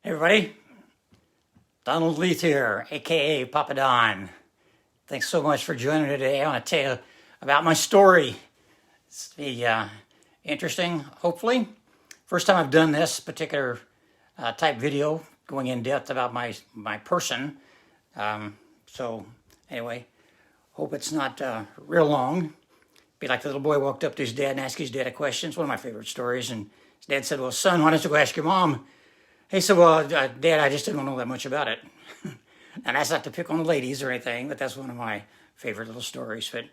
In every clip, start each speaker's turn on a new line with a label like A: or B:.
A: Hey everybody, Donald Leath here, aka Papa Don. Thanks so much for joining me today. I want to tell you about my story. It's be interesting, hopefully. First time I've done this particular type video, going in depth about my person. So anyway, hope it's not real long. Be like the little boy walked up to his dad and asked his dad a question. It's one of my favorite stories. And his dad said, "Well, son, why don't you go ask your mom?" He said, "Well, Dad, I just didn't know that much about it." And that's not to pick on the ladies or anything, but that's one of my favorite little stories. But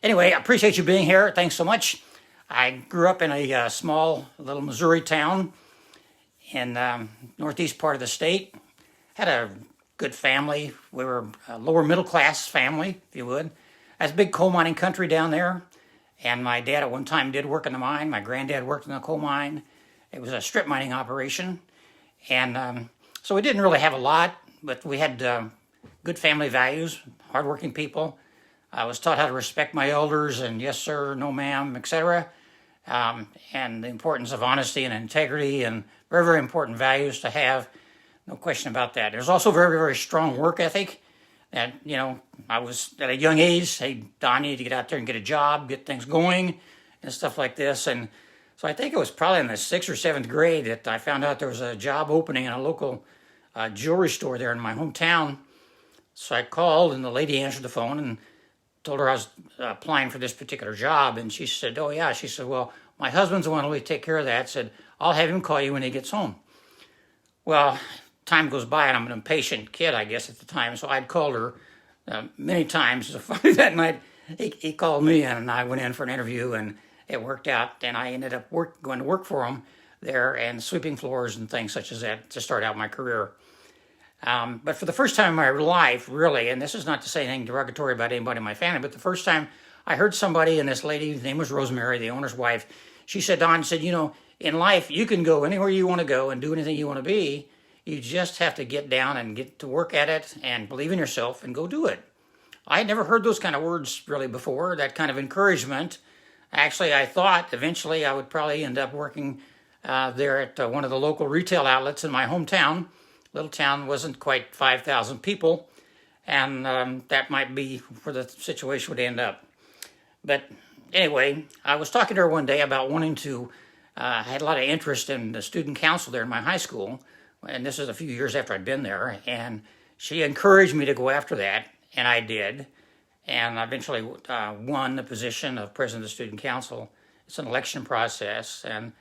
A: anyway, I appreciate you being here. Thanks so much. I grew up in a small little Missouri town in northeast part of the state. Had a good family. We were a lower middle class family, if you would. That's big coal mining country down there. And my dad at one time did work in the mine. My granddad worked in the coal mine. It was a strip mining operation. And so we didn't really have a lot, but we had good family values, hardworking people. I was taught how to respect my elders and yes sir, no ma'am, etc. And the importance of honesty and integrity, and very, very important values to have. No question about that. There's also very, very strong work ethic. And, I was at a young age, hey, Don, you need to get out there and get a job, get things going, and stuff like this. And so I think it was probably in the 6th or 7th grade that I found out there was a job opening in a local jewelry store there in my hometown. So I called, and the lady answered the phone and told her I was applying for this particular job. And she said, "Oh, yeah." She said, "Well, my husband's the one who will take care of that." Said, "I'll have him call you when he gets home." Well, time goes by, and I'm an impatient kid, I guess, at the time. So I'd called her many times. So finally that night, he called me, and I went in for an interview, and it worked out. And I ended up going to work for him there and sweeping floors and things such as that to start out my career. But for the first time in my life, really, and this is not to say anything derogatory about anybody in my family, but the first time I heard somebody, and this lady, her name was Rosemary, the owner's wife, she said, "Don," said, "in life, you can go anywhere you want to go and do anything you want to be. You just have to get down and get to work at it and believe in yourself and go do it." I had never heard those kind of words really before, that kind of encouragement. Actually, I thought eventually I would probably end up working there at one of the local retail outlets in my hometown. Little town, wasn't quite 5,000 people, and that might be where the situation would end up. But anyway, I was talking to her one day about wanting to, I had a lot of interest in the student council there in my high school, and this is a few years after I'd been there, and she encouraged me to go after that, and I did, and I eventually won the position of president of the student council. It's an election process, and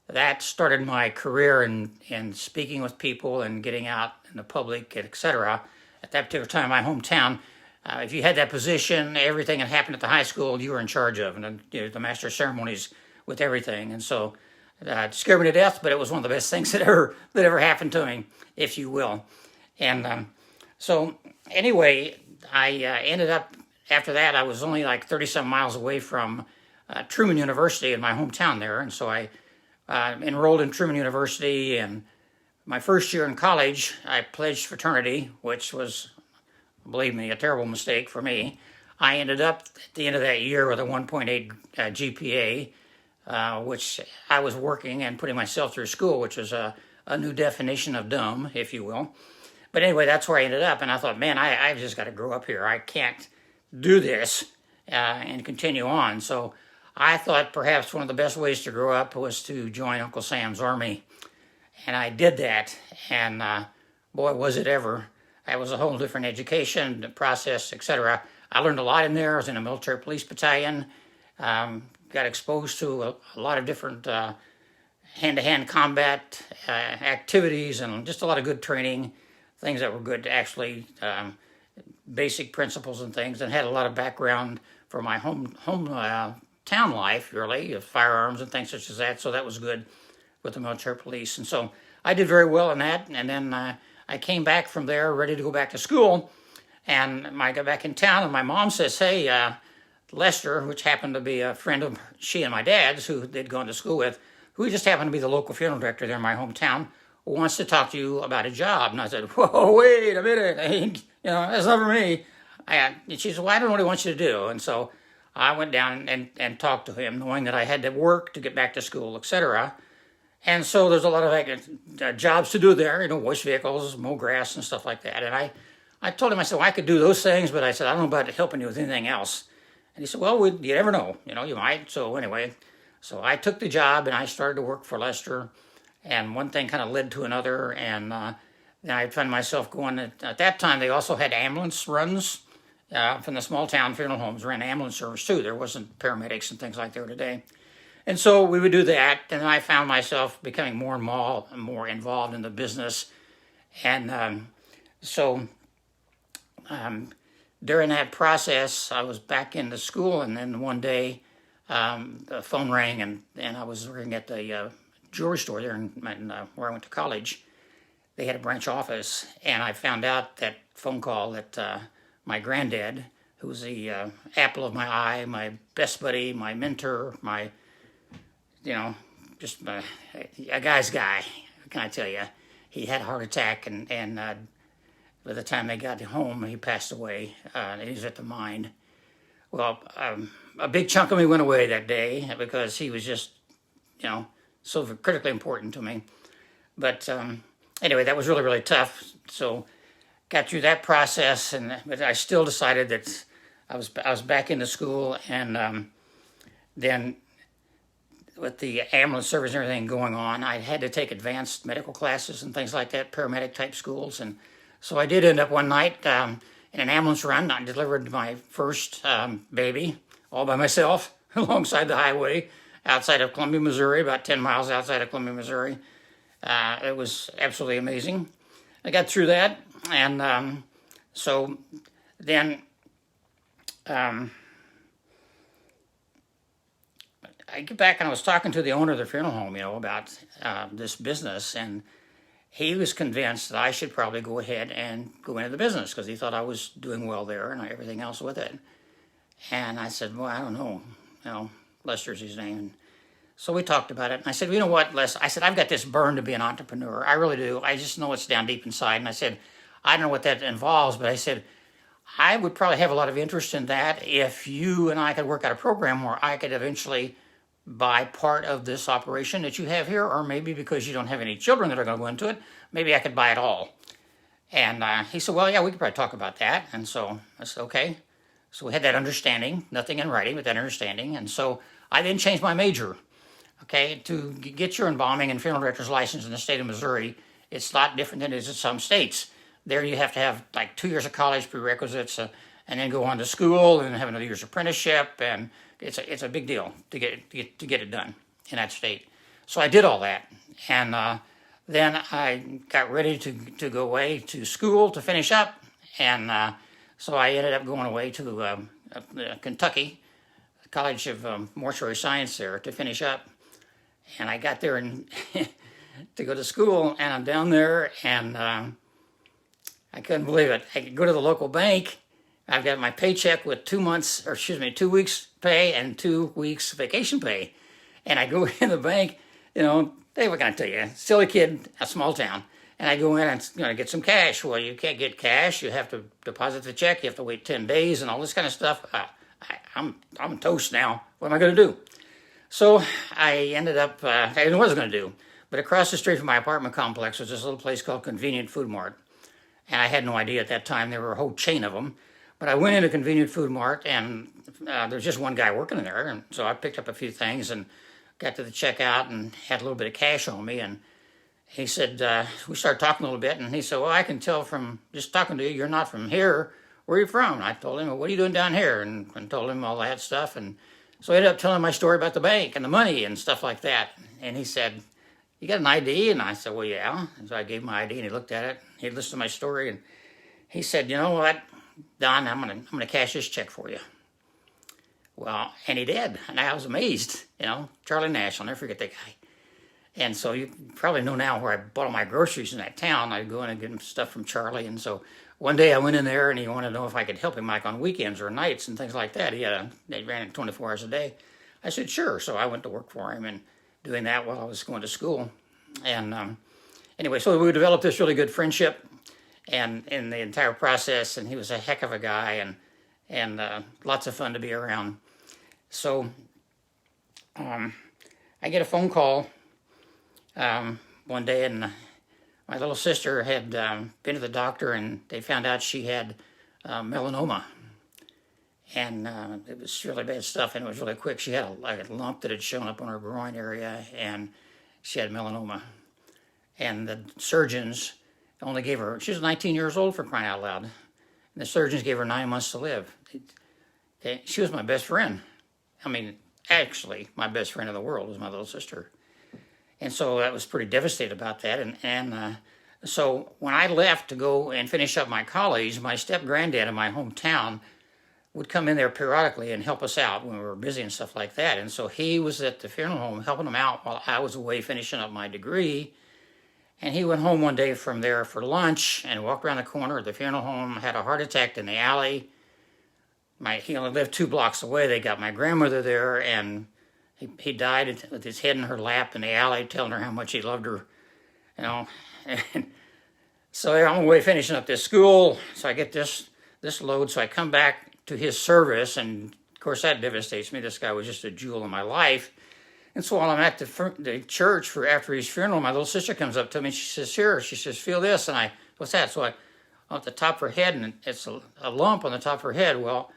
A: that started my career in speaking with people and getting out in the public, etc. At that particular time, my hometown, if you had that position, everything that happened at the high school, you were in charge of, and the master of ceremonies with everything. And so it scared me to death, but it was one of the best things that ever happened to me, if you will. And so anyway, I ended up, after that, I was only like 30-some miles away from Truman University in my hometown there. And so I enrolled in Truman University, and my first year in college, I pledged fraternity, which was, believe me, a terrible mistake for me. I ended up at the end of that year with a 1.8 GPA, which I was working and putting myself through school, which was a new definition of dumb, if you will. But anyway, that's where I ended up, and I thought, man, I've just got to grow up here. I can't do this and continue on. So I thought perhaps one of the best ways to grow up was to join Uncle Sam's Army. And I did that, and boy, was it ever. It was a whole different education process, etc. I learned a lot in there. I was in a military police battalion, got exposed to a lot of different hand-to-hand combat activities, and just a lot of good training, things that were good, actually, basic principles and things, and had a lot of background for my town life, really, of firearms and things such as that. So that was good with the military police. And so I did very well in that. And then I came back from there ready to go back to school. And I got back in town, and my mom says, "Hey, Lester," which happened to be a friend of she and my dad's, who they'd gone to school with, who just happened to be the local funeral director there in my hometown, wants to talk to you about a job. And I said, "Whoa, wait a minute. That's not for me." And she said, "Well, I don't know what he wants you to do." And so I went down and talked to him, knowing that I had to work to get back to school, etc. And so there's a lot of jobs to do there, wash vehicles, mow grass and stuff like that. And I told him, I said, well, I could do those things, but I said, I don't know about helping you with anything else. And he said, well, you never know, you might. So anyway, so I took the job and I started to work for Lester, and one thing kind of led to another. And then I found myself going, at that time, they also had ambulance runs from the small town funeral homes, ran ambulance service too. There wasn't paramedics and things like there today. And so we would do that, and I found myself becoming more and more involved in the business. And so during that process, I was back into school, and then one day the phone rang, and I was working at the jewelry store there where I went to college. They had a branch office, and I found out that phone call that my granddad, who was the apple of my eye, my best buddy, my mentor, my just a guy's guy. What can I tell you? He had a heart attack, and by the time they got home, he passed away. He was at the mine. Well, a big chunk of me went away that day because he was just, so critically important to me. But anyway, that was really, really tough. So got through that process, but I still decided that I was back into school, and then with the ambulance service and everything going on, I had to take advanced medical classes and things like that, paramedic type schools. And so I did end up one night in an ambulance run. I delivered my first baby all by myself alongside the highway outside of Columbia, Missouri, about 10 miles outside of Columbia, Missouri. It was absolutely amazing. I got through that, and so then I get back, and I was talking to the owner of the funeral home, about this business, and he was convinced that I should probably go ahead and go into the business because he thought I was doing well there and everything else with it. And I said, well, I don't know. Lester's his name. And so we talked about it, and I said, well, you know what, Les? I said, I've got this burn to be an entrepreneur. I really do. I just know it's down deep inside. And I said, I don't know what that involves, but I said, I would probably have a lot of interest in that if you and I could work out a program where I could eventually buy part of this operation that you have here, or maybe because you don't have any children that are going to go into it, maybe I could buy it all. And he said, well, yeah, we could probably talk about that. And so I said, okay. So we had that understanding, nothing in writing, but that understanding. And so I then changed my major. Okay, to get your embalming and funeral director's license in the state of Missouri, it's a lot different than it is in some states. There you have to have like 2 years of college prerequisites, and then go on to school and have another year's apprenticeship, and it's a big deal to get it done in that state. So I did all that, and then I got ready to go away to school to finish up, and so I ended up going away to Kentucky, College of Mortuary Science there to finish up. And I got there and to go to school, and I'm down there, and I couldn't believe it. I could go to the local bank. I've got my paycheck with 2 weeks pay and 2 weeks vacation pay. And I go in the bank, hey, what can I tell you? Silly kid, a small town. And I go in and get some cash. Well, you can't get cash. You have to deposit the check. You have to wait 10 days and all this kind of stuff. I'm toast now. What am I going to do? So I ended up, I didn't know what I was going to do. But across the street from my apartment complex was this little place called Convenient Food Mart. And I had no idea at that time there were a whole chain of them. But I went into Convenient Food Mart, and there's just one guy working in there. And so I picked up a few things and got to the checkout and had a little bit of cash on me. And he said, we started talking a little bit. And he said, well, I can tell from just talking to you, you're not from here. Where are you from? And I told him, well, what are you doing down here? And told him all that stuff. And so I ended up telling my story about the bank and the money and stuff like that. And he said, you got an ID? And I said, well, yeah. And so I gave him my ID, and he looked at it. He listened to my story, and he said, you know what, Don, I'm gonna cash this check for you. Well, and he did, and I was amazed. Charlie Nash, I'll never forget that guy. And so you probably know now where I bought all my groceries in that town. I'd go in and get him stuff from Charlie. And so one day I went in there, and he wanted to know if I could help him, like on weekends or nights and things like that. They ran it 24 hours a day. I said, sure. So I went to work for him and doing that while I was going to school. And anyway, so we developed this really good friendship, and in the entire process, and he was a heck of a guy, and lots of fun to be around. So I get a phone call one day, and my little sister had been to the doctor, and they found out she had melanoma. And it was really bad stuff, and it was really quick. She had a lump that had shown up on her groin area, and she had melanoma. And the surgeons only gave her, she was 19 years old, for crying out loud. And the surgeons gave her 9 months to live. She was my best friend. I mean, actually, my best friend in the world was my little sister. And so I was pretty devastated about that. So when I left to go and finish up my college, my step-granddad in my hometown would come in there periodically and help us out when we were busy and stuff like that. And so he was at the funeral home helping them out while I was away finishing up my degree. And he went home one day from there for lunch and walked around the corner of the funeral home, had a heart attack in the alley. He only lived 2 blocks away. They got my grandmother there, and he died with his head in her lap in the alley, telling her how much he loved her, you know. And so I'm away finishing up this school, so I get this load. So I come back to his service, and of course that devastates me. This guy was just a jewel in my life. And so while I'm at the church after his funeral, my little sister comes up to me and she says, "Here," she says, "feel this." And what's that? So I, at the top of her head, and it's a lump on the top of her head. Well,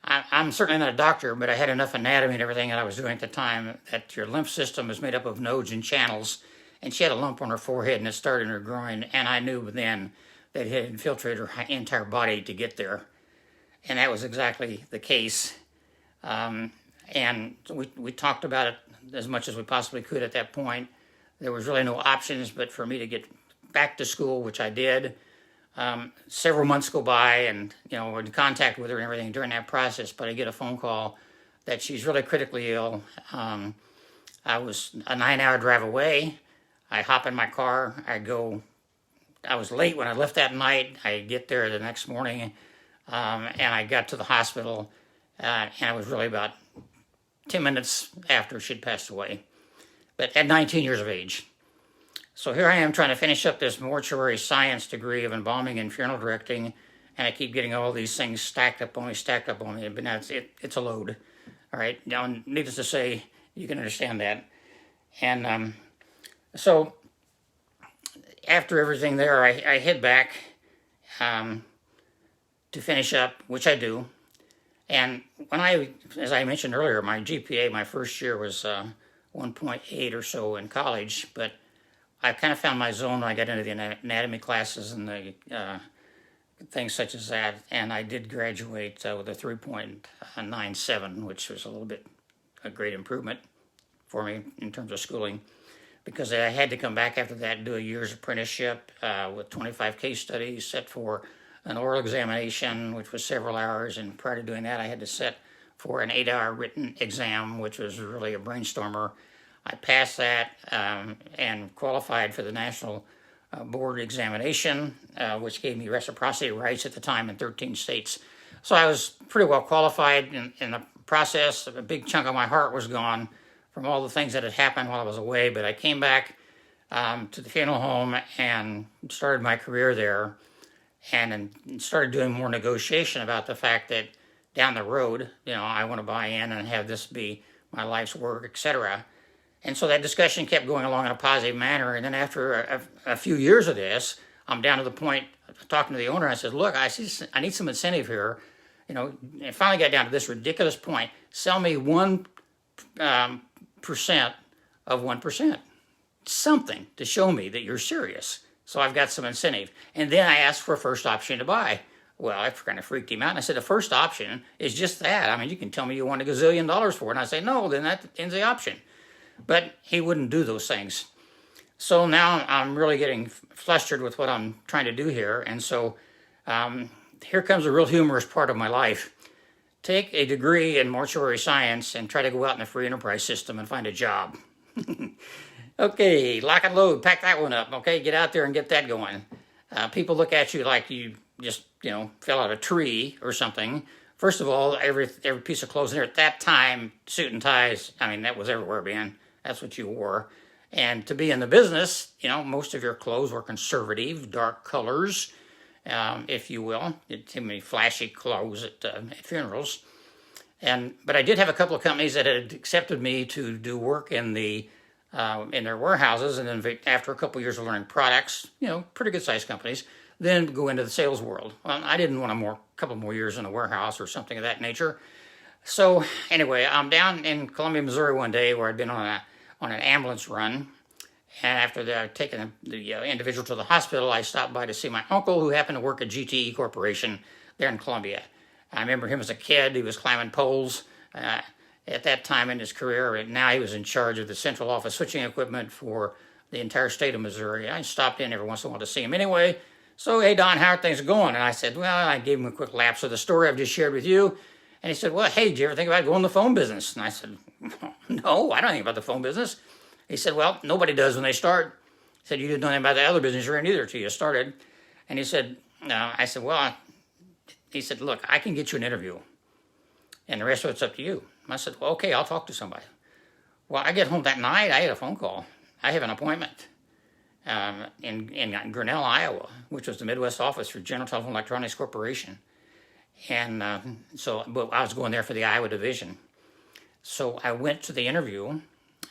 A: I'm certainly not a doctor, but I had enough anatomy and everything that I was doing at the time that your lymph system is made up of nodes and channels. And she had a lump on her forehead, and it started in her groin. And I knew then that it had infiltrated her entire body to get there. And that was exactly the case. And we talked about it as much as we possibly could at that point. There was really no options but for me to get back to school, which I did. Several months go by, and we're in contact with her and everything during that process, but I get a phone call that she's really critically ill. I was a 9-hour drive away. I hop in my car. I was late when I left that night. I get there the next morning, and I got to the hospital, and I was really about 10 minutes after she'd passed away, but at 19 years of age. So here I am trying to finish up this mortuary science degree of embalming and funeral directing, and I keep getting all these things stacked up on me, but now it's a load. All right, now needless to say, you can understand that. And so after everything there, I head back to finish up, which I do. And as I mentioned earlier, my GPA, my first year was 1.8 or so in college, but I kind of found my zone when I got into the anatomy classes and the things such as that, and I did graduate with a 3.97, which was a great improvement for me in terms of schooling, because I had to come back after that and do a year's apprenticeship with 25 case studies, set for an oral examination, which was several hours, and prior to doing that, I had to set for an 8-hour written exam, which was really a brainstormer. I passed that and qualified for the National Board examination, which gave me reciprocity rights at the time in 13 states. So I was pretty well qualified in the process. A big chunk of my heart was gone from all the things that had happened while I was away, but I came back to the funeral home and started my career there, and started doing more negotiation about the fact that down the road, I want to buy in and have this be my life's work, etc. And so that discussion kept going along in a positive manner. And then after a few years of this, I'm down to the point of talking to the owner. I said, "Look, I need some incentive here." And finally got down to this ridiculous point: sell me 1% of 1%, something to show me that you're serious. So I've got some incentive. And then I asked for a first option to buy. Well, I kind of freaked him out. And I said, the first option is just that. I mean, you can tell me you want $1 gazillion for it. And I say, no, then that ends the option. But he wouldn't do those things. So now I'm really getting flustered with what I'm trying to do here. And so here comes a real humorous part of my life. Take a degree in mortuary science and try to go out in the free enterprise system and find a job. Okay, lock and load, pack that one up. Okay, get out there and get that going. People look at you like you just, fell out of a tree or something. First of all, every piece of clothes in there at that time, suit and ties, that was everywhere, man. That's what you wore. And to be in the business, most of your clothes were conservative, dark colors, if you will. Too many flashy clothes at funerals. But I did have a couple of companies that had accepted me to do work in the in their warehouses, and then after a couple of years of learning products, pretty good sized companies, then go into the sales world. Well, I didn't want a couple more years in a warehouse or something of that nature. So anyway, I'm down in Columbia, Missouri one day where I'd been on an ambulance run. And after taking the individual to the hospital, I stopped by to see my uncle, who happened to work at GTE Corporation there in Columbia. I remember him as a kid. He was climbing poles at that time in his career, and now he was in charge of the central office switching equipment for the entire state of Missouri. I stopped in every once in a while to see him anyway. So, hey, Don, how are things going? And I said, well, I gave him a quick lapse of the story I've just shared with you. And he said, well, hey, did you ever think about going in the phone business? And I said, no, I don't think about the phone business. He said, well, nobody does when they start. He said, you didn't know anything about the other business you're in either until you started. And he said, no. I said, well, he said, look, I can get you an interview, and the rest of it's up to you. I said, well, okay, I'll talk to somebody. Well, I get home that night, I had a phone call. I have an appointment in Grinnell, Iowa, which was the Midwest office for General Telephone Electronics Corporation. And but I was going there for the Iowa division. So I went to the interview,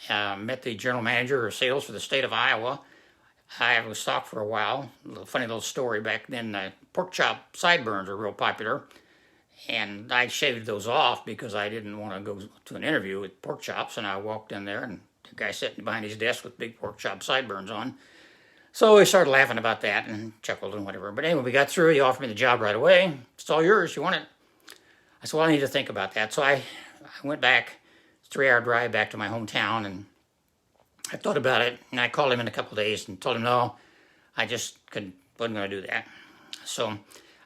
A: met the general manager of sales for the state of Iowa. I was stopped for a while. Funny little story. Back then, pork chop sideburns were real popular. And I shaved those off because I didn't want to go to an interview with pork chops. And I walked in there, and the guy sitting behind his desk with big pork chop sideburns on. So we started laughing about that and chuckled and whatever. But anyway, we got through. He offered me the job right away. It's all yours. You want it? I said, well, I need to think about that. So I went back, 3-hour drive back to my hometown, and I thought about it. And I called him in a couple of days and told him, no, I just wasn't going to do that. So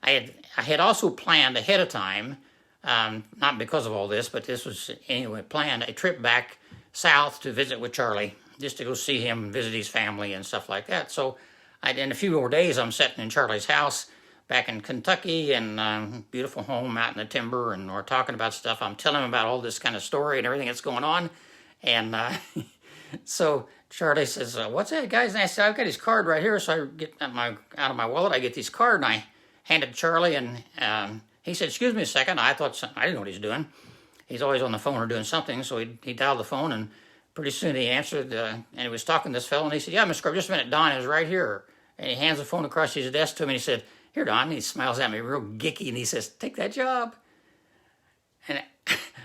A: I had also planned ahead of time, not because of all this, but this was anyway planned, a trip back south to visit with Charlie, just to go see him, visit his family and stuff like that. So in a few more days, I'm sitting in Charlie's house back in Kentucky, and beautiful home out in the timber, and we're talking about stuff. I'm telling him about all this kind of story and everything that's going on. And so Charlie says, what's that, guys? And I said, I've got his card right here. So I get out of my wallet, I get his card, and I hand it to Charlie, and he said, excuse me a second. I didn't know what he's doing. He's always on the phone or doing something. So he dialed the phone, and pretty soon he answered, and he was talking to this fellow, and he said, yeah, Mr. Scrub, just a minute, Don is right here. And he hands the phone across his desk to him, and he said, here, Don. And he smiles at me real geeky, and he says, take that job. And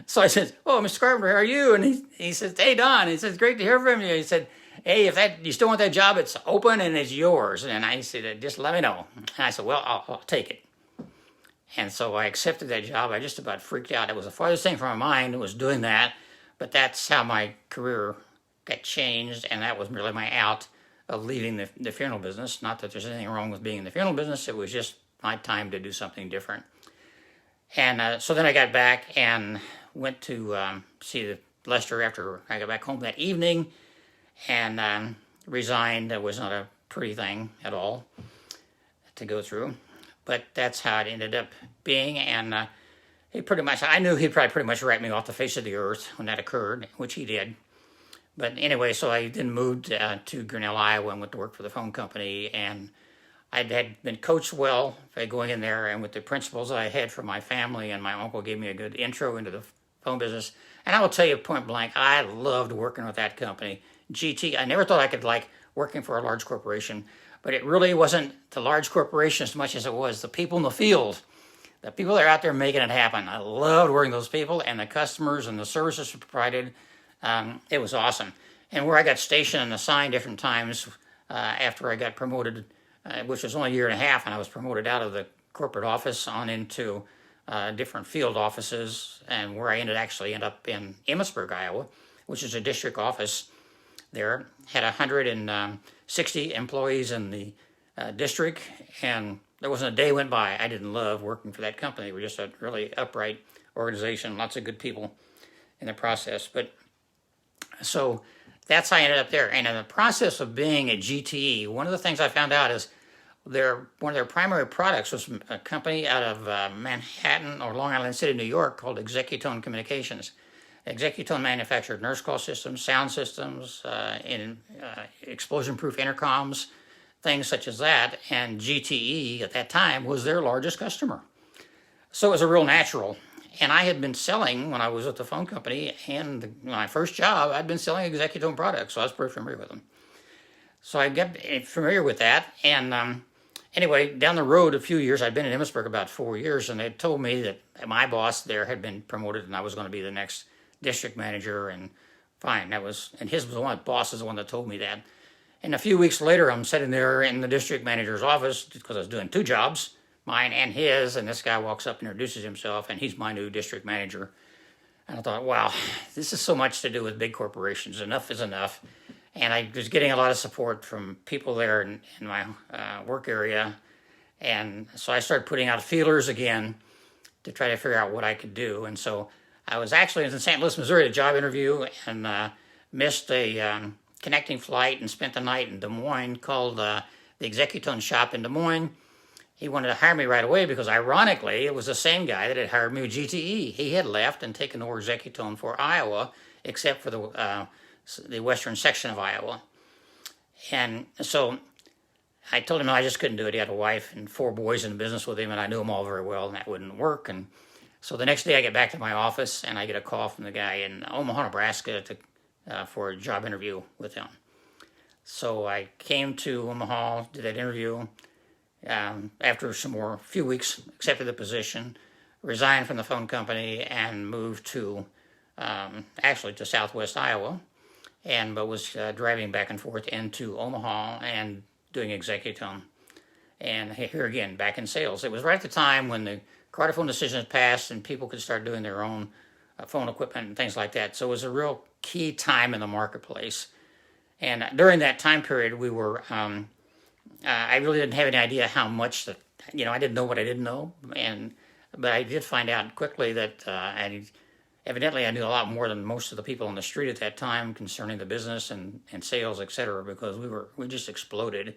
A: so I said, oh, Mr. Carpenter, how are you? And he says, hey, Don. He says, great to hear from you. He said, hey, if you still want that job, it's open and it's yours. And I said, just let me know. And I said, well, I'll take it. And so I accepted that job. I just about freaked out. It was the farthest thing from my mind was doing that. But that's how my career got changed, and that was really my out of leaving the funeral business. Not that there's anything wrong with being in the funeral business. It was just my time to do something different. And so then I got back and went to see Lester after I got back home that evening, and resigned. That was not a pretty thing at all to go through. But that's how it ended up being, and I knew he'd probably pretty much write me off the face of the earth when that occurred, which he did. But anyway, so I then moved to Grinnell, Iowa, and went to work for the phone company, and I had been coached well by going in there, and with the principles I had from my family, and my uncle gave me a good intro into the phone business. And I will tell you point blank, I loved working with that company. GT, I never thought I could like working for a large corporation, but it really wasn't the large corporation as much as it was the people in the field. The people that are out there making it happen. I loved working with those people, and the customers and the services provided. It was awesome. And where I got stationed and assigned different times after I got promoted, which was only a year and a half, and I was promoted out of the corporate office on into different field offices, and where I ended up in Emmitsburg, Iowa, which is a district office there. Had 160 employees in the district, and there wasn't a day went by I didn't love working for that company. We were just a really upright organization, lots of good people in the process. But so that's how I ended up there. And in the process of being at GTE, one of the things I found out is one of their primary products was a company out of Manhattan or Long Island City, New York, called Executone Communications. Executone manufactured nurse call systems, sound systems, explosion-proof intercoms, things such as that, and GTE at that time was their largest customer. So it was a real natural. And I had been selling when I was at the phone company, and my first job, I'd been selling executone products, so I was pretty familiar with them. So I got familiar with that, and anyway, down the road a few years, I'd been in Emmitsburg about 4 years, and they told me that my boss there had been promoted, and I was going to be the next district manager, and fine, and his boss is the one that told me that. And a few weeks later, I'm sitting there in the district manager's office because I was doing two jobs, mine and his, and this guy walks up and introduces himself, and he's my new district manager. And I thought, wow, this is so much to do with big corporations. Enough is enough. And I was getting a lot of support from people there in my work area. And so I started putting out feelers again to try to figure out what I could do. And so I was actually in St. Louis, Missouri, at a job interview, and missed a connecting flight and spent the night in Des Moines, called the Executone shop in Des Moines. He wanted to hire me right away because, ironically, it was the same guy that had hired me with GTE. He had left and taken over Executone for Iowa, except for the western section of Iowa. And so I told him I just couldn't do it. He had a wife and 4 boys in the business with him, and I knew them all very well, and that wouldn't work. And so the next day I get back to my office, and I get a call from the guy in Omaha, Nebraska, for a job interview with him. So I came to Omaha, did that interview. After few weeks, accepted the position, resigned from the phone company, and moved to actually to Southwest Iowa, but was driving back and forth into Omaha and doing Executone. And here again, back in sales. It was right at the time when the Carterphone decision had passed and people could start doing their own phone equipment and things like that. So it was a real key time in the marketplace. And during that time period, we were, I really didn't have any idea how much I didn't know what I didn't know. But I did find out quickly that evidently I knew a lot more than most of the people on the street at that time concerning the business and sales, et cetera, because we just exploded.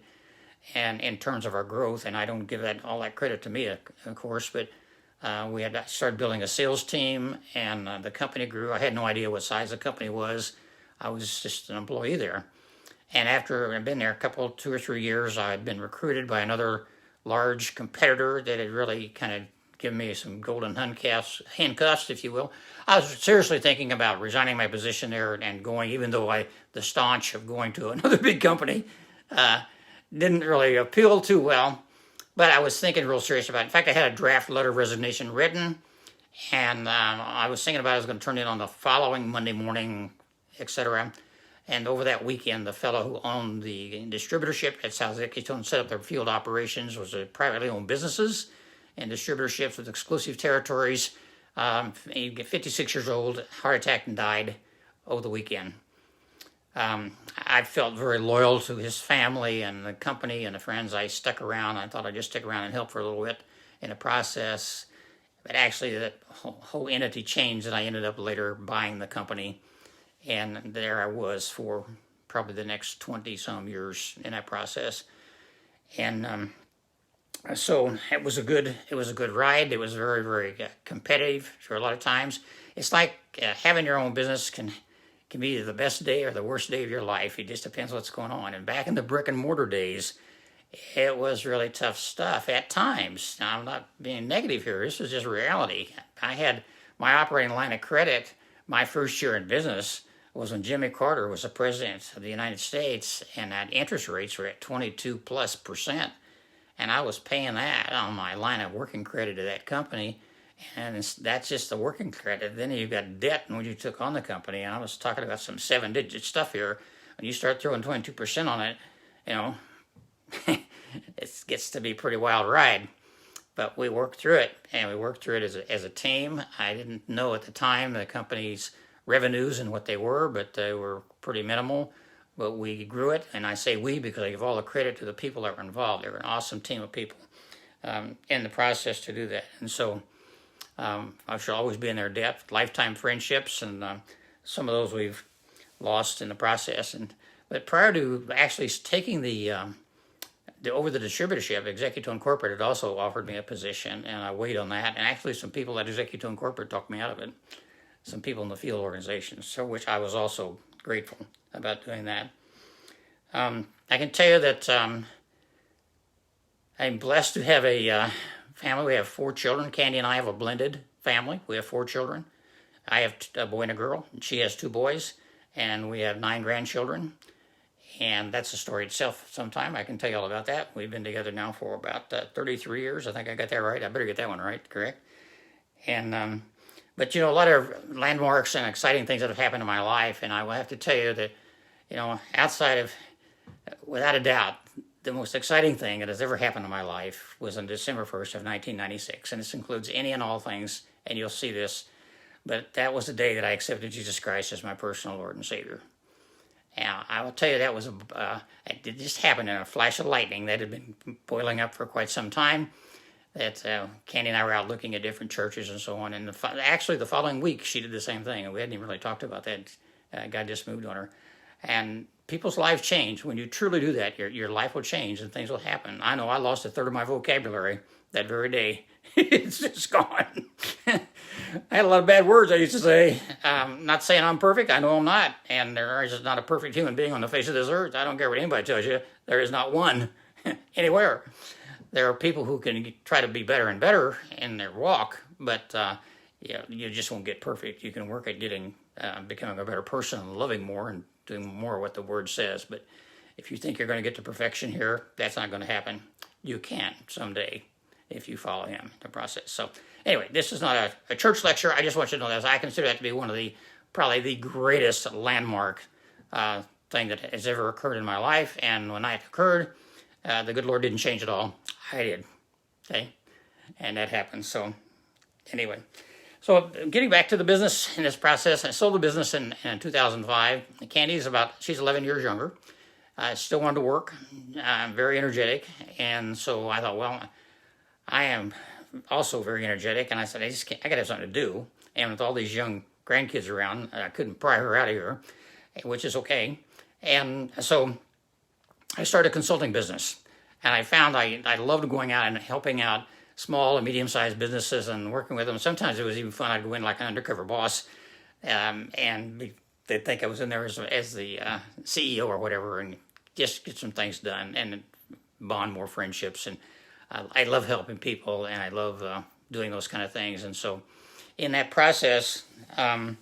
A: And in terms of our growth, and I don't give all that credit to me, of course, but we had started building a sales team, and the company grew. I had no idea what size the company was. I was just an employee there. And after I'd been there 2 or 3 years, I had been recruited by another large competitor that had really kind of given me some golden handcuffs, if you will. I was seriously thinking about resigning my position there and going, even though the staunch of going to another big company didn't really appeal too well. But I was thinking real serious about it. In fact, I had a draft letter of resignation written, and I was thinking about it. I was going to turn it on the following Monday morning, etc. And over that weekend, the fellow who owned the distributorship at South Executone set up their field operations, was a privately owned businesses and distributorships with exclusive territories. He was 56 years old, heart attack, and died over the weekend. I felt very loyal to his family and the company and the friends. I stuck around. I thought I'd just stick around and help for a little bit in the process. But actually, that whole entity changed, and I ended up later buying the company. And there I was for probably the next 20-some years in that process. And so it was a good ride. It was very, very competitive for a lot of times. It's like having your own business can be the best day or the worst day of your life. It just depends what's going on. And back in the brick and mortar days, it was really tough stuff at times. Now, I'm not being negative here. This is just reality. I had my operating line of credit my first year in business was when Jimmy Carter was the president of the United States, and that interest rates were at 22+%. And I was paying that on my line of working credit to that company. And that's just the working credit. Then you've got debt when you took on the company. And I was talking about some 7-digit stuff here. When you start throwing 22% on it, it gets to be a pretty wild ride. But we worked through it, and we worked through it as a team. I didn't know at the time the company's revenues and what they were, but they were pretty minimal. But we grew it, and I say we because I give all the credit to the people that were involved. They were an awesome team of people in the process to do that. And so I shall always be in their debt. Lifetime friendships, and some of those we've lost in the process. But prior to actually taking over the distributorship, Executone Corporate had also offered me a position, and I waited on that. And actually, some people at Executone Corporate talked me out of it. Some people in the field organizations, so which I was also grateful about doing that. I can tell you that I'm blessed to have a family. We have 4 children. Candy and I have a blended family. We have 4 children. I have a boy and a girl, and she has 2 boys, and we have 9 grandchildren. And that's a story itself sometime. I can tell you all about that. We've been together now for about 33 years. I think I got that right. I better get that one right, correct? And, but, a lot of landmarks and exciting things that have happened in my life. And I will have to tell you that, outside of, without a doubt, the most exciting thing that has ever happened in my life was on December 1st of 1996. And this includes any and all things, and you'll see this. But that was the day that I accepted Jesus Christ as my personal Lord and Savior. And I will tell you that was it just happened in a flash of lightning that had been boiling up for quite some time. That Candy and I were out looking at different churches and so on. And actually the following week she did the same thing. And we hadn't even really talked about that. God just moved on her. And people's lives change. When you truly do that, your life will change and things will happen. I know I lost a third of my vocabulary that very day. It's just gone. I had a lot of bad words I used to say. Not saying I'm perfect. I know I'm not. And there is not a perfect human being on the face of this earth. I don't care what anybody tells you. There is not one anywhere. There are people who can try to be better and better in their walk, but you just won't get perfect. You can work at becoming a better person and loving more and doing more of what the Word says. But if you think you're going to get to perfection here, that's not going to happen. You can someday if you follow Him in the process. So anyway, this is not a church lecture. I just want you to know that I consider that to be one of probably the greatest landmark thing that has ever occurred in my life. And when that occurred, the good Lord didn't change at all. I did. Okay? And that happened. So anyway. So getting back to the business in this process, I sold the business in 2005. Candy's she's 11 years younger. I still wanted to work. I'm very energetic. And so I thought, well, I am also very energetic. And I said, I got to have something to do. And with all these young grandkids around, I couldn't pry her out of here, which is okay. And so I started a consulting business. And I found I loved going out and helping out small and medium-sized businesses and working with them. Sometimes it was even fun. I'd go in like an undercover boss, and they'd think I was in there as the CEO or whatever, and just get some things done and bond more friendships. And I love helping people, and I love doing those kind of things. And so in that process, my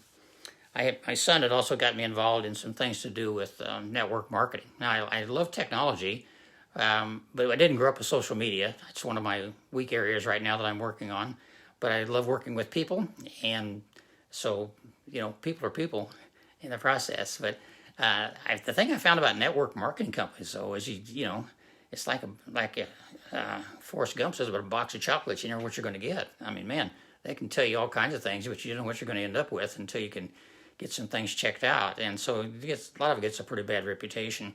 A: son had also got me involved in some things to do with network marketing. Now, I love technology, but I didn't grow up with social media. It's one of my weak areas right now that I'm working on. But I love working with people, and so, people are people in the process. But the thing I found about network marketing companies, though, is it's like Forrest Gump says about a box of chocolates. You never know what you're going to get. I mean, man, they can tell you all kinds of things, but you don't know what you're going to end up with until you can get some things checked out. And so a lot of it gets a pretty bad reputation.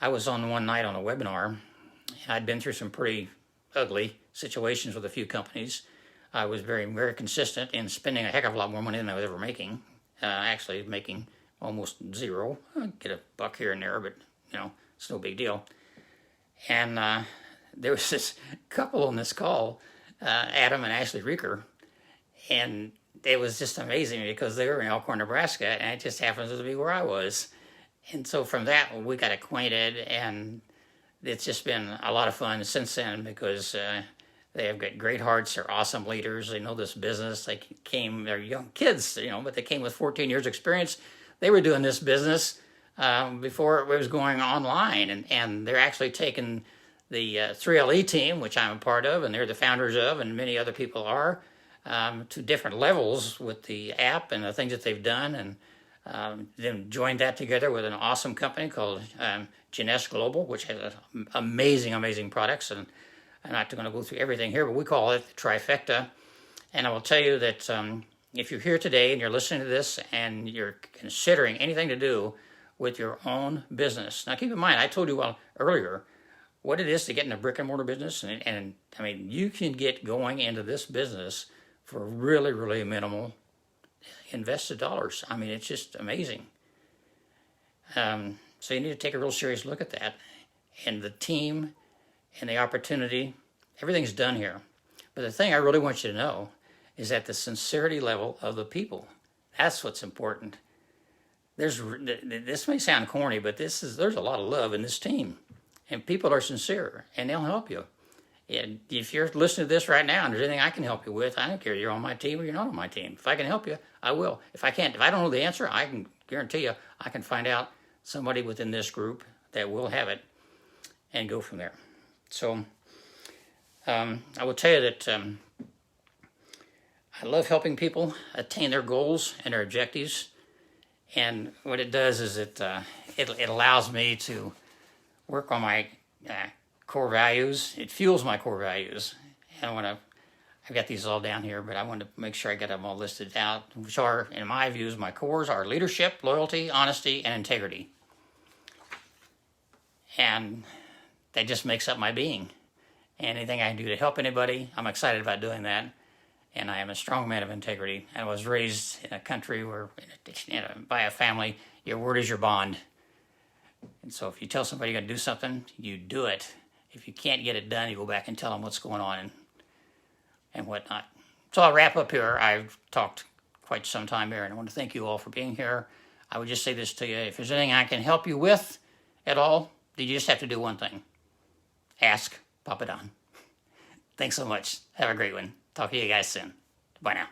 A: I was on one night on a webinar, and I'd been through some pretty ugly situations with a few companies. I was very, very consistent in spending a heck of a lot more money than I was ever making. Actually making almost zero. I'd get a buck here and there, but it's no big deal. And there was this couple on this call, Adam and Ashley Reeker, and it was just amazing because they were in Elkhorn, Nebraska, and it just happens to be where I was. And so from that, we got acquainted, and it's just been a lot of fun since then because they have got great hearts. They're awesome leaders. They know this business. They're young kids, but they came with 14 years experience. They were doing this business before it was going online, and they're actually taking the 3LE team, which I'm a part of, and they're the founders of, and many other people are, to different levels with the app and the things that they've done, and then joined that together with an awesome company called Genes Global, which has amazing products. And I'm not going to go through everything here, but we call it the trifecta. And I will tell you that if you're here today and you're listening to this and you're considering anything to do with your own business, now keep in mind, I told you earlier what it is to get in a brick and mortar business. And I mean, you can get going into this business for really, really minimal invested dollars. I mean, it's just amazing. So you need to take a real serious look at that. And the team and the opportunity, everything's done here. But the thing I really want you to know is that the sincerity level of the people, that's what's important. This may sound corny, but there's a lot of love in this team. And people are sincere, and they'll help you. And if you're listening to this right now and there's anything I can help you with, I don't care you're on my team or you're not on my team. If I can help you, I will. If I can't, if I don't know the answer, I can guarantee you I can find out somebody within this group that will have it and go from there. So I will tell you that I love helping people attain their goals and their objectives. And what it does is it allows me to work on my core values. It fuels my core values. And I've got these all down here, but I want to make sure I get them all listed out, which are, in my views, my cores are leadership, loyalty, honesty, and integrity. And that just makes up my being. Anything I can do to help anybody, I'm excited about doing that. And I am a strong man of integrity. I was raised in a country where, by a family, your word is your bond. And so if you tell somebody you're going to do something, you do it. If you can't get it done, you go back and tell them what's going on and whatnot. So I'll wrap up here. I've talked quite some time here, and I want to thank you all for being here. I would just say this to you. If there's anything I can help you with at all, you just have to do one thing. Ask Papa Don. Thanks so much. Have a great one. Talk to you guys soon. Bye now.